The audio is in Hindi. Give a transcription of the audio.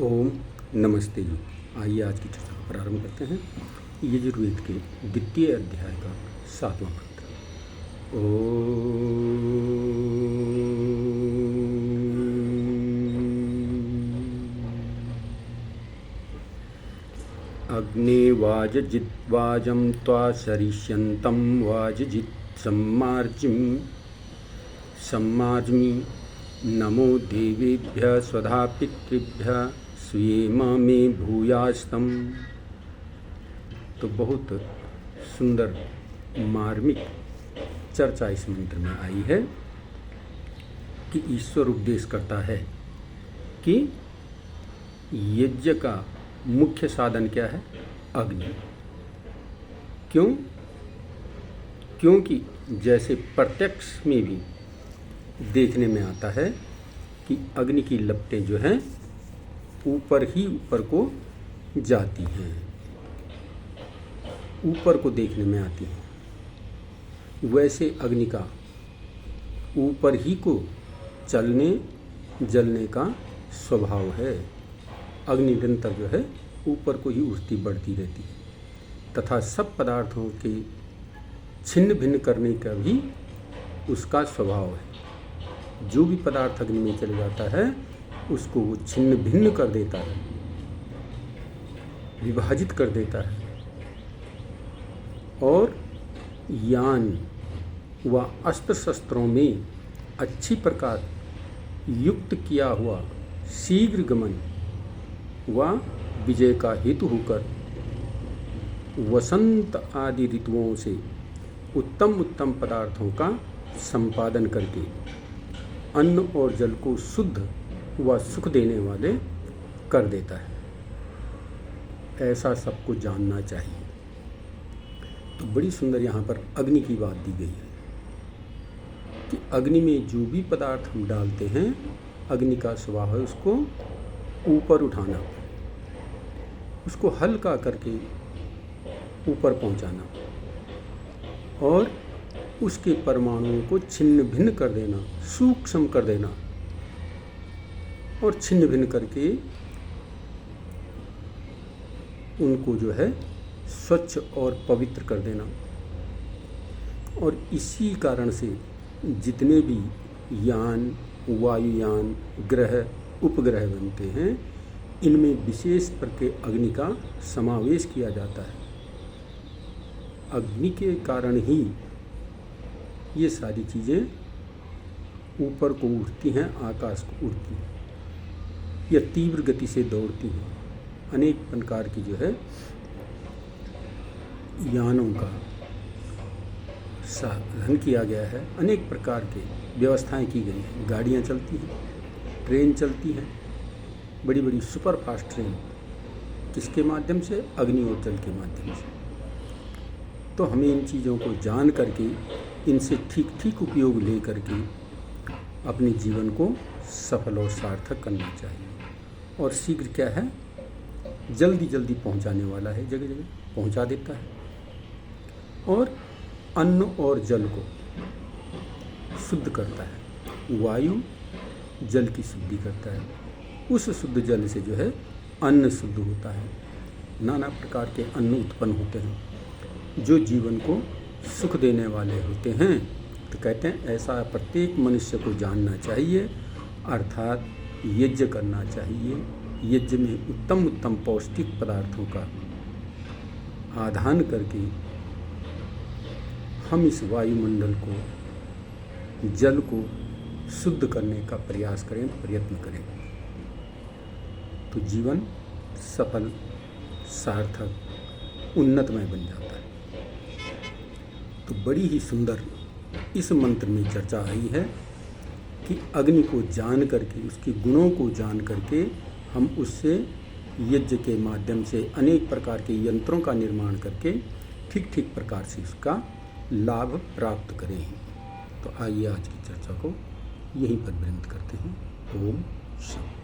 ओम नमस्ते जी। आइए आज की चर्चा प्रारंभ करते हैं। यजुर्वेद के द्वितीय अध्याय का 7वां मंत्र। अग्ने वाजजिद्वाजं त्वा सरिष्यन्तं वाजजित् सम्मार्जमि नमो देवेभ्यः स्वधा पितृभ्यः स्वेम मे भूयास्तम। तो बहुत सुंदर मार्मिक चर्चा इस मंत्र में आई है कि ईश्वर उपदेश करता है कि यज्ञ का मुख्य साधन क्या है? अग्नि। क्योंकि जैसे प्रत्यक्ष में भी देखने में आता है कि अग्नि की लपटें जो हैं ऊपर ही ऊपर को जाती हैं, ऊपर को देखने में आती हैं, वैसे अग्नि का ऊपर ही को चलने जलने का स्वभाव है। अग्नि निरंतर जो है ऊपर को ही उठती बढ़ती रहती है तथा सब पदार्थों के छिन्न भिन्न करने का भी उसका स्वभाव है। जो भी पदार्थ अग्नि में चले जाता है उसको वो छिन्न भिन्न कर देता है, विभाजित कर देता है और यान व अस्त्र शस्त्रों में अच्छी प्रकार युक्त किया हुआ शीघ्र गमन व विजय का हेतु होकर वसंत आदि ऋतुओं से उत्तम उत्तम पदार्थों का संपादन करके अन्न और जल को शुद्ध व सुख देने वाले कर देता है। ऐसा सबको जानना चाहिए। तो बड़ी सुंदर यहाँ पर अग्नि की बात दी गई है कि अग्नि में जो भी पदार्थ हम डालते हैं, अग्नि का स्वभाव है उसको ऊपर उठाना, उसको हल्का करके ऊपर पहुँचाना और उसके परमाणुओं को छिन्न भिन्न कर देना, सूक्ष्म कर देना और छिन्न भिन्न करके उनको जो है स्वच्छ और पवित्र कर देना। और इसी कारण से जितने भी यान, वायुयान, ग्रह, उपग्रह बनते हैं, इनमें विशेष प्रकार अग्नि का समावेश किया जाता है। अग्नि के कारण ही ये सारी चीज़ें ऊपर को उठती हैं, आकाश को उड़ती हैं या तीव्र गति से दौड़ती हैं। अनेक प्रकार की जो है यानों का साधन किया गया है, अनेक प्रकार के व्यवस्थाएं की गई हैं। गाड़ियां चलती हैं, ट्रेन चलती हैं, बड़ी बड़ी सुपर फास्ट ट्रेन, किसके माध्यम से? अग्नि और जल के माध्यम से। तो हमें इन चीज़ों को जान करके इनसे ठीक ठीक उपयोग ले करके अपने जीवन को सफल और सार्थक करना चाहिए। और शीघ्र क्या है? जल्दी जल्दी पहुंचाने वाला है, जगह जगह पहुंचा देता है और अन्न और जल को शुद्ध करता है। वायु जल की शुद्धि करता है, उस शुद्ध जल से जो है अन्न शुद्ध होता है। नाना प्रकार के अन्न उत्पन्न होते हैं जो जीवन को सुख देने वाले होते हैं। तो कहते हैं ऐसा प्रत्येक मनुष्य को जानना चाहिए, अर्थात यज्ञ करना चाहिए। यज्ञ में उत्तम उत्तम पौष्टिक पदार्थों का आधान करके हम इस वायुमंडल को, जल को शुद्ध करने का प्रयास करें, प्रयत्न करें, तो जीवन सफल, सार्थक, उन्नतमय बन जाता है। तो बड़ी ही सुंदर इस मंत्र में चर्चा आई है कि अग्नि को जान करके, उसके गुणों को जान करके हम उससे यज्ञ के माध्यम से अनेक प्रकार के यंत्रों का निर्माण करके ठीक ठीक प्रकार से उसका लाभ प्राप्त करें। तो आइए आज की चर्चा को यहीं पर विराम करते हैं। ओम शांति।